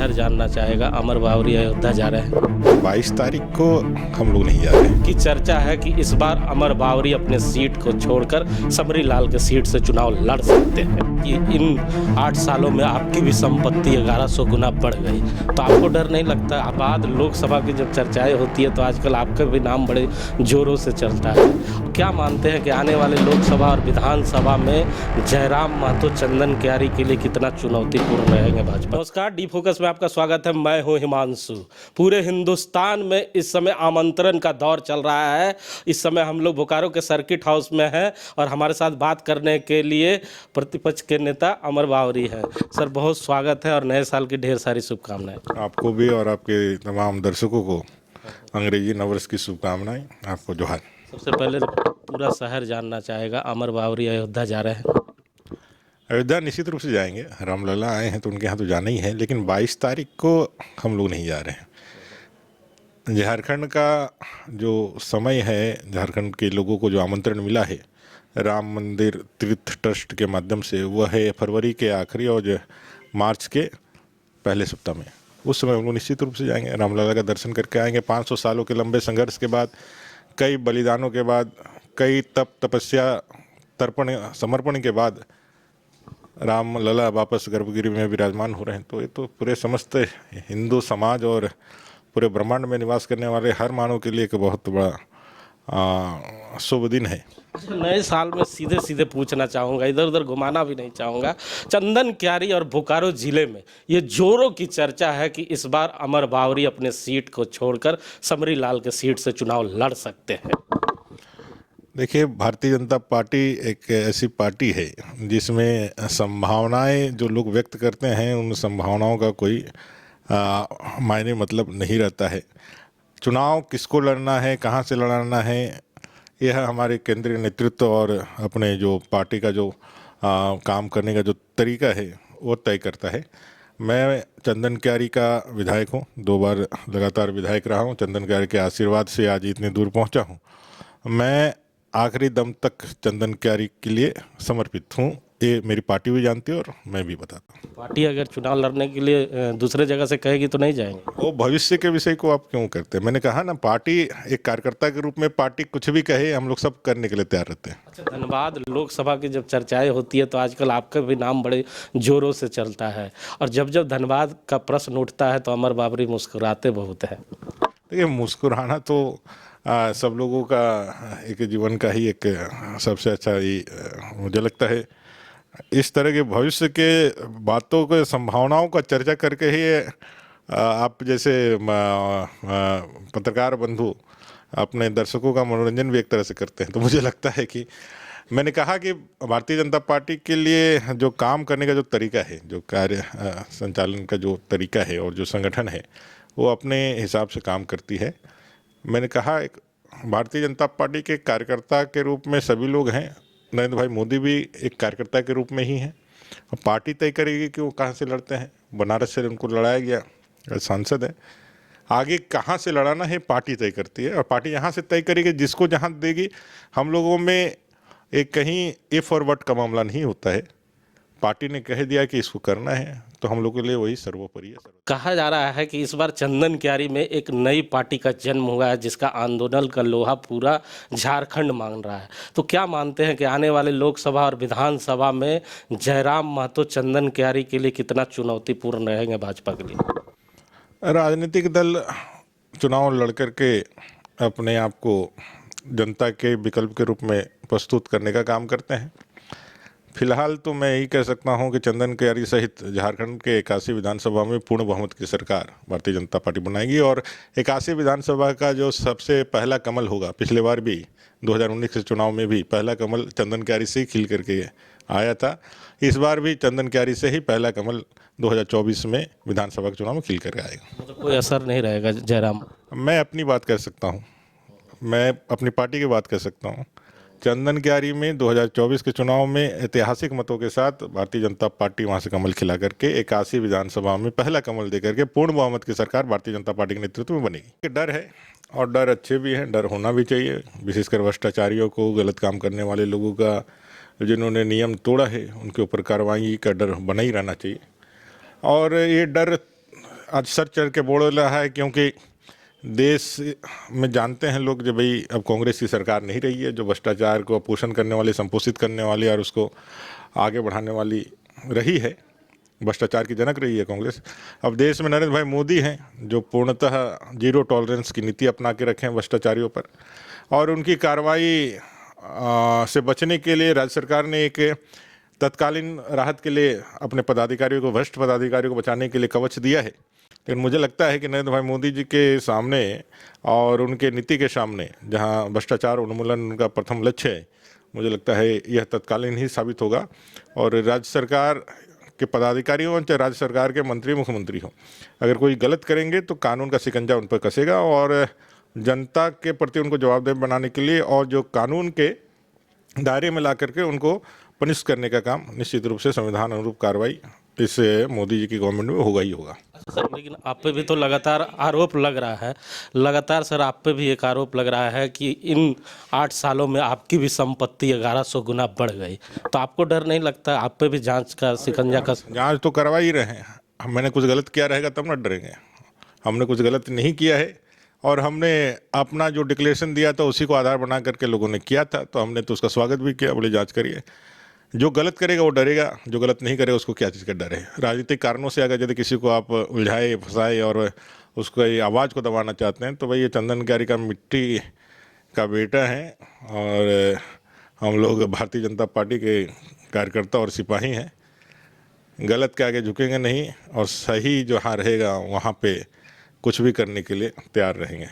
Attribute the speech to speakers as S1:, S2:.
S1: शहर जानना चाहेगा। अमर बावरी अयोध्या जा रहे हैं।
S2: 22 तारीख को हम लोग नहीं जा रहे हैं।
S1: की चर्चा है कि इस बार अमर बावरी अपने सीट को छोड़कर समरी लाल के सीट से चुनाव लड़ सकते हैं कि इन 8 सालों में आपकी भी संपत्ति 1100 गुना बढ़ गई। तो आपको डर नहीं लगता? बाद लोकसभा की जब चर्चाएं होती है तो आजकल आपका भी नाम बड़े जोरों से चलता है। क्या मानते हैं कि आने वाले लोकसभा और विधानसभा में जयराम महतो चंदन क्यारी के लिए कितना चुनौतीपूर्ण रहेंगे भाजपा? नमस्कार, डी फोकस में आपका स्वागत है। मैं हूं हिमांशु। पूरे हिंदुस्तान में इस समय आमंत्रण का दौर चल रहा है। इस समय हम लोग बोकारो के सर्किट हाउस में हैं और हमारे साथ बात करने के लिए प्रतिपक्ष के नेता अमर बावरी हैं। सर, बहुत स्वागत है और नए साल की ढेर सारी शुभकामनाएं।
S2: आपको भी और आपके तमाम दर्शकों को अंग्रेजी नववर्ष की शुभकामनाएं। आपको जोहार।
S1: सबसे पहले पूरा शहर जानना चाहेगा, अमर बावरी अयोध्या जा रहे हैं।
S2: अयोध्या निश्चित रूप से जाएंगे। रामलला आए हैं तो उनके यहाँ तो जाना ही है, लेकिन 22 तारीख को हम लोग नहीं जा रहे हैं। झारखंड का जो समय है, झारखंड के लोगों को जो आमंत्रण मिला है राम मंदिर तीर्थ ट्रस्ट के माध्यम से, वह है फरवरी के आखिरी और मार्च के पहले सप्ताह में। उस समय हम लोग निश्चित रूप से जाएंगे, रामलला का दर्शन करके आएंगे। 500 सालों के लंबे संघर्ष के बाद, कई बलिदानों के बाद, कई तप तपस्या तर्पण समर्पण के बाद रामलला वापस गर्भगृह में विराजमान हो रहे हैं। तो ये तो पूरे समस्त हिंदू समाज और पूरे ब्रह्मांड में निवास करने वाले हर मानव के लिए एक बहुत बड़ा शुभ दिन है।
S1: नए साल में सीधे सीधे पूछना चाहूँगा, इधर उधर घुमाना भी नहीं चाहूँगा। चंदन क्यारी और बोकारो जिले में ये जोरों की चर्चा है कि इस बार अमर बावरी अपने सीट को छोड़कर समरी लाल के सीट से चुनाव लड़ सकते हैं।
S2: देखिए, भारतीय जनता पार्टी एक ऐसी पार्टी है जिसमें संभावनाएं जो लोग व्यक्त करते हैं, उन संभावनाओं का कोई मायने मतलब नहीं रहता है। चुनाव किसको लड़ना है, कहाँ से लड़ना है, यह हमारे केंद्रीय नेतृत्व और अपने जो पार्टी का जो काम करने का जो तरीका है वो तय करता है। मैं चंदन क्यारी का विधायक हूँ, 2 बार लगातार विधायक रहा हूँ। चंदन क्यारी के आशीर्वाद से आज इतनी दूर पहुँचा हूँ। मैं आखिरी दम तक चंदन क्यारी के लिए समर्पित हूँ। ये मेरी पार्टी भी जानती है और मैं भी बताता हूँ।
S1: पार्टी अगर चुनाव लड़ने के लिए दूसरे जगह से कहेगी तो नहीं जाएंगे?
S2: वो भविष्य के विषय को आप क्यों करते हैं? मैंने कहा ना, पार्टी एक कार्यकर्ता के रूप में पार्टी कुछ भी कहे, हम लोग सब करने के लिए तैयार रहते हैं।
S1: अच्छा, धनबाद लोकसभा की जब चर्चाएं होती है तो आजकल आपका भी नाम बड़े जोरों से चलता है और जब जब धनबाद का प्रश्न उठता है तो अमर बावरी मुस्कुराते बहुत है।
S2: देखिए, मुस्कुराना तो सब लोगों का एक जीवन का ही एक सबसे अच्छा ही मुझे लगता है। इस तरह के भविष्य के बातों को, संभावनाओं का चर्चा करके ही आप जैसे पत्रकार बंधु अपने दर्शकों का मनोरंजन भी एक तरह से करते हैं। तो मुझे लगता है कि मैंने कहा कि भारतीय जनता पार्टी के लिए जो काम करने का जो तरीका है, जो कार्य संचालन का जो तरीका है और जो संगठन है, वो अपने हिसाब से काम करती है। मैंने कहा, एक भारतीय जनता पार्टी के कार्यकर्ता के रूप में सभी लोग हैं। नरेंद्र भाई मोदी भी एक कार्यकर्ता के रूप में ही हैं। और पार्टी तय करेगी कि वो कहाँ से लड़ते हैं। बनारस से उनको लड़ाया गया, सांसद है। आगे कहाँ से लड़ाना है पार्टी तय करती है और पार्टी यहाँ से तय करेगी, जिसको जहाँ देगी। हम लोगों में एक कहीं इफ और वट का मामला नहीं होता है। पार्टी ने कह दिया कि इसको करना है तो हम लोग के लिए वही सर्वोपरि है।
S1: कहा जा रहा है कि इस बार चंदन क्यारी में एक नई पार्टी का जन्म हुआ है जिसका आंदोलन का लोहा पूरा झारखंड मांग रहा है। तो क्या मानते हैं कि आने वाले लोकसभा और विधानसभा में जयराम महतो चंदन क्यारी के लिए कितना चुनौतीपूर्ण रहेंगे भाजपा के लिए?
S2: राजनीतिक दल चुनाव लड़ कर के अपने आप को जनता के विकल्प के रूप में प्रस्तुत करने का काम करते हैं। फिलहाल तो मैं यही कह सकता हूं कि चंदन क्यारी सहित झारखंड के 81 विधानसभा में पूर्ण बहुमत की सरकार भारतीय जनता पार्टी बनाएगी और 81 विधानसभा का जो सबसे पहला कमल होगा, पिछले बार भी 2019 के चुनाव में भी पहला कमल चंदन क्यारी से ही खिल करके आया था। इस बार भी चंदन क्यारी से ही पहला कमल 2024 में विधानसभा के चुनाव में खिल करके आएगा।
S1: मतलब कोई असर नहीं रहेगा जयराम?
S2: मैं अपनी बात कर सकता हूँ, मैं अपनी पार्टी की बात कर सकता हूँ। चंदन क्यारी में 2024 के चुनाव में ऐतिहासिक मतों के साथ भारतीय जनता पार्टी वहां से कमल खिला करके 81 विधानसभा में पहला कमल दे करके पूर्ण बहुमत की सरकार भारतीय जनता पार्टी के नेतृत्व में बनेगी। डर है और डर अच्छे भी हैं, डर होना भी चाहिए। विशेषकर भ्रष्टाचारियों को, गलत काम करने वाले लोगों का, जिन्होंने नियम तोड़ा है, उनके ऊपर कार्रवाई का डर बना ही रहना चाहिए। और ये डर आज सर चढ़ के बोल रहा है, क्योंकि देश में जानते हैं लोग जो भाई अब कांग्रेस की सरकार नहीं रही है, जो भ्रष्टाचार को पोषण करने वाली, संपोषित करने वाली और उसको आगे बढ़ाने वाली रही है, भ्रष्टाचार की जनक रही है कांग्रेस। अब देश में नरेंद्र भाई मोदी हैं जो पूर्णतः जीरो टॉलरेंस की नीति अपना के रखे हैं भ्रष्टाचारियों पर, और उनकी कार्रवाई से बचने के लिए राज्य सरकार ने एक तत्कालीन राहत के लिए अपने पदाधिकारियों को, भ्रष्ट पदाधिकारियों को बचाने के लिए कवच दिया है। लेकिन मुझे लगता है कि नरेंद्र भाई मोदी जी के सामने और उनके नीति के सामने, जहां भ्रष्टाचार उन्मूलन उनका प्रथम लक्ष्य है, मुझे लगता है यह तत्कालीन ही साबित होगा। और राज्य सरकार के पदाधिकारी हों चाहे राज्य सरकार के मंत्री मुख्यमंत्री हों, अगर कोई गलत करेंगे तो कानून का शिकंजा उन पर कसेगा, और जनता के प्रति उनको जवाबदेह बनाने के लिए और जो कानून के दायरे में ला करके उनको पनिश करने का काम निश्चित रूप से संविधान अनुरूप कार्रवाई इस मोदी जी की गवर्नमेंट में होगा ही होगा।
S1: सर लेकिन आप पे भी तो लगातार आरोप लग रहा है, लगातार सर आप पे भी एक आरोप लग रहा है कि इन 8 सालों में आपकी भी संपत्ति 1100 गुना बढ़ गई, तो आपको डर नहीं लगता? आप पे भी जांच का शिकंजा का?
S2: जांच तो करवा ही रहे हैं। मैंने कुछ गलत किया रहेगा तब ना डरेंगे। हमने कुछ गलत नहीं किया है, और हमने अपना जो डिक्लेरेशन दिया था उसी को आधार बना करके लोगों ने किया था, तो हमने तो उसका स्वागत भी किया। बोले जांच करिए, जो गलत करेगा वो डरेगा, जो गलत नहीं करेगा उसको क्या चीज़ का डर है। राजनीतिक कारणों से अगर यदि किसी को आप उलझाए फंसाए और उसको आवाज़ को दबाना चाहते हैं, तो भाई ये चंदन कारी का मिट्टी का बेटा है, और हम लोग भारतीय जनता पार्टी के कार्यकर्ता और सिपाही हैं। गलत के आगे झुकेंगे नहीं, और सही जहाँ रहेगा वहाँ पे कुछ भी करने के लिए तैयार रहेंगे।